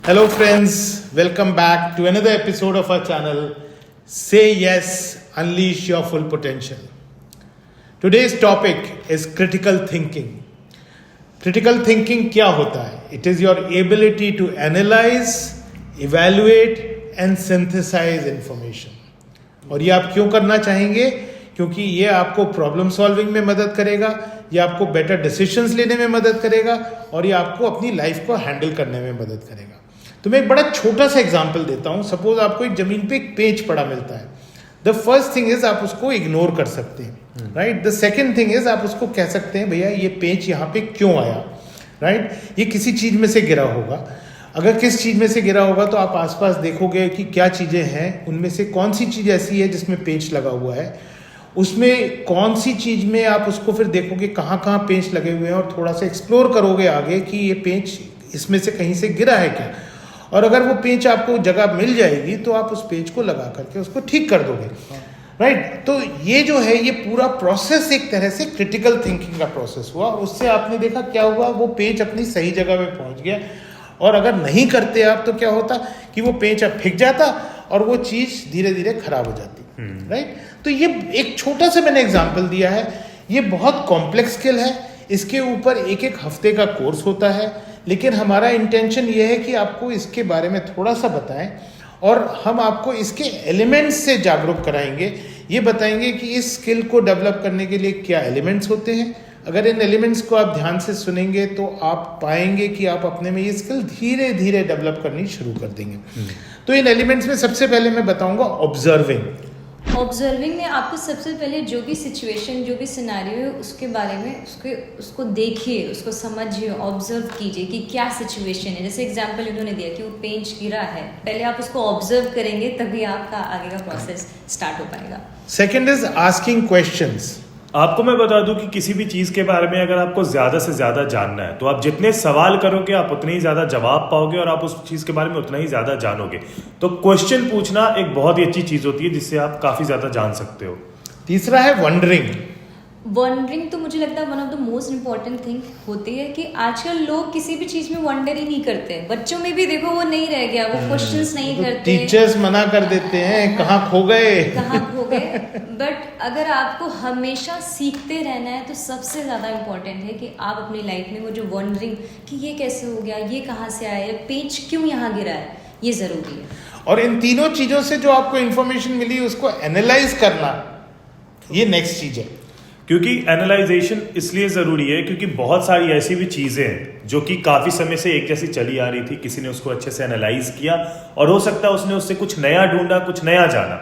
Hello, friends. Welcome back to another episode of our channel. Say yes, unleash your full potential. Today's topic is critical thinking. Critical thinking क्या होता है? It is your ability to analyze, evaluate and synthesize information. और ये आप क्यों करना चाहेंगे? क्योंकि ये आपको प्रॉब्लम सॉल्विंग में मदद करेगा, ये आपको बेटर डिसीजंस लेने में मदद करेगा और ये आपको अपनी लाइफ को हैंडल करने में मदद करेगा. तो मैं एक बड़ा छोटा सा एग्जांपल देता हूँ. सपोज आपको एक जमीन पे एक पेज पड़ा मिलता है. द फर्स्ट थिंग इज आप उसको इग्नोर कर सकते हैं, right. The second thing is आप उसको कह सकते हैं भैया ये पेज यहाँ पे क्यों आया, राइट. ये किसी चीज में से गिरा होगा. अगर किस चीज में से गिरा होगा तो आप आसपास देखोगे कि क्या चीजें हैं, उनमें से कौन सी चीज ऐसी है जिसमें पेच लगा हुआ है, उसमें कौन सी चीज में आप उसको फिर देखोगे कहाँ कहाँ पेच लगे हुए हैं और थोड़ा सा एक्सप्लोर करोगे आगे कि ये पेच इसमें से कहीं से गिरा है क्या. और अगर वो पेच आपको जगह मिल जाएगी तो आप उस पेच को लगा करके उसको ठीक कर दोगे, राइट. तो ये जो है ये पूरा प्रोसेस एक तरह से क्रिटिकल थिंकिंग का प्रोसेस हुआ. उससे आपने देखा क्या हुआ, वो पेच अपनी सही जगह पे पहुंच गया. और अगर नहीं करते आप तो क्या होता कि वो पेच अब फिक जाता और वो चीज धीरे धीरे खराब हो जाती, राइट. तो ये एक छोटा सा मैंने एग्जाम्पल दिया है. ये बहुत कॉम्प्लेक्स स्किल है. इसके ऊपर एक एक हफ्ते का कोर्स होता है. लेकिन हमारा इंटेंशन ये है कि आपको इसके बारे में थोड़ा सा बताएं और हम आपको इसके एलिमेंट्स से जागरूक कराएंगे. ये बताएंगे कि इस स्किल को डेवलप करने के लिए क्या एलिमेंट्स होते हैं. अगर इन एलिमेंट्स को आप ध्यान से सुनेंगे तो आप पाएंगे कि आप अपने में ये स्किल धीरे धीरे डेवलप करनी शुरू कर देंगे. तो इन एलिमेंट्स में सबसे पहले मैं बताऊंगा ऑब्जर्विंग में आपको सबसे पहले जो भी सिचुएशन, जो भी सिनेरियो है उसके बारे में उसको देखिए, उसको समझिए, ऑब्जर्व कीजिए कि क्या सिचुएशन है. जैसे एग्जांपल इन्होंने दिया कि वो पेंच गिरा है, पहले आप उसको ऑब्जर्व करेंगे तभी आपका आगे का प्रोसेस स्टार्ट हो पाएगा. Second is asking questions. आपको मैं बता दूं कि किसी भी चीज के बारे में अगर आपको ज्यादा से ज्यादा जानना है तो आप जितने सवाल करोगे आप उतने ही ज्यादा जवाब पाओगे और आप उस चीज के बारे में उतना ही ज्यादा जानोगे. तो क्वेश्चन पूछना एक बहुत ही अच्छी चीज होती है जिससे आप काफी ज्यादा जान सकते हो. तीसरा है वंडरिंग. तो मुझे लगता है one of the most important thing होती है कि आजकल लोग किसी भी चीज में वंडर ही नहीं करते. बच्चों में भी देखो वो नहीं रह गया, वो क्वेश्चंस नहीं करते, टीचर्स मना कर देते हैं कहाँ खो गए. बट अगर आपको हमेशा सीखते रहना है तो सबसे ज्यादा इम्पोर्टेंट है कि आप अपनी लाइफ में वो जो वंडरिंग कि ये कैसे हो गया, ये कहाँ से आया, पेच क्यों यहाँ गिरा है, ये जरूरी है. और इन तीनों चीजों से जो आपको इंफॉर्मेशन मिली उसको एनालाइज करना, ये नेक्स्ट चीज है. क्योंकि एनालाइजेशन इसलिए जरूरी है क्योंकि बहुत सारी ऐसी भी चीजें हैं जो कि काफी समय से एक जैसी चली आ रही थी. किसी ने उसको अच्छे से एनालाइज किया और हो सकता है उसने उससे कुछ नया ढूंढा, कुछ नया जाना.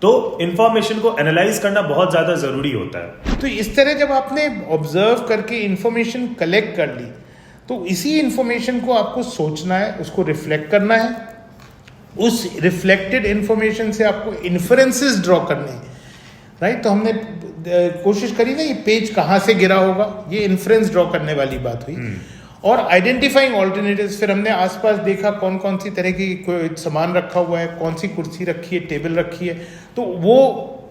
तो इंफॉर्मेशन को एनालाइज करना बहुत ज्यादा जरूरी होता है. तो इस तरह जब आपने ऑब्जर्व करके इंफॉर्मेशन कलेक्ट कर ली तो इसी इंफॉर्मेशन को आपको सोचना है, उसको रिफ्लेक्ट करना है. उस रिफ्लेक्टेड इंफॉर्मेशन से आपको इन्फरेंसेस ड्रॉ करने हैं, राइट. तो हमने कोशिश करी ना ये पेज कहाँ से गिरा होगा, ये इन्फ्रेंस ड्रॉ करने वाली बात हुई. और आइडेंटिफाइंग ऑल्टरनेटिव्स, फिर हमने आसपास देखा कौन कौन सी तरह की कोई सामान रखा हुआ है, कौन सी कुर्सी रखी है, टेबल रखी है, तो वो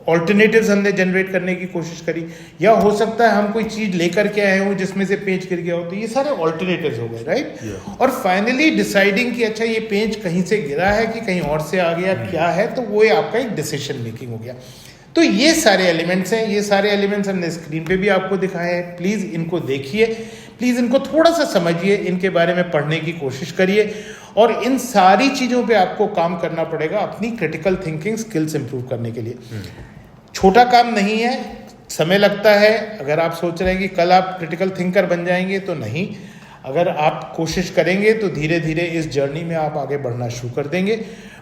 ऑल्टरनेटिव्स हमने जनरेट करने की कोशिश करी. या हो सकता है हम कोई चीज लेकर के आए हो जिसमें से पेज गिर गया हो, तो ये सारे ऑल्टरनेटिव्स हो गए, राइट. और फाइनली डिसाइडिंग कि अच्छा ये पेज कहीं से गिरा है कि कहीं और से आ गया, क्या है, तो वो आपका एक डिसीजन मेकिंग हो गया. तो ये सारे एलिमेंट्स हैं. ये सारे एलिमेंट्स हमने स्क्रीन पे भी आपको दिखाए हैं. प्लीज़ इनको देखिए, प्लीज़ इनको थोड़ा सा समझिए, इनके बारे में पढ़ने की कोशिश करिए. और इन सारी चीज़ों पे आपको काम करना पड़ेगा अपनी क्रिटिकल थिंकिंग स्किल्स इंप्रूव करने के लिए. छोटा काम नहीं है, समय लगता है. अगर आप सोच रहे हैं कि कल आप क्रिटिकल थिंकर बन जाएंगे तो नहीं. अगर आप कोशिश करेंगे तो धीरे धीरे इस जर्नी में आप आगे बढ़ना शुरू कर देंगे.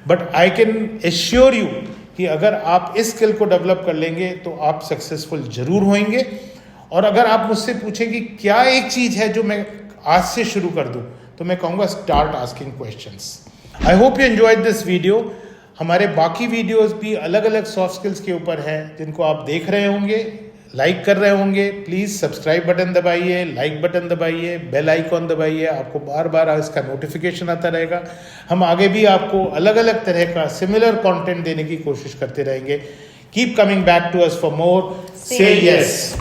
But I can assure you कि अगर आप इस स्किल को डेवलप कर लेंगे तो आप सक्सेसफुल जरूर होंगे. और अगर आप मुझसे पूछें कि क्या एक चीज़ है जो मैं आज से शुरू कर दूं, तो मैं कहूँगा start asking questions. I hope you enjoyed this video. हमारे बाकी वीडियोस भी अलग अलग सॉफ्ट स्किल्स के ऊपर हैं जिनको आप देख रहे होंगे, लाइक कर रहे होंगे. प्लीज़ सब्सक्राइब बटन दबाइए, लाइक बटन दबाइए, बेल आइकॉन दबाइए. आपको बार बार इसका नोटिफिकेशन आता रहेगा. हम आगे भी आपको अलग अलग तरह का सिमिलर कंटेंट देने की कोशिश करते रहेंगे. Keep coming back to us for more. Say yes.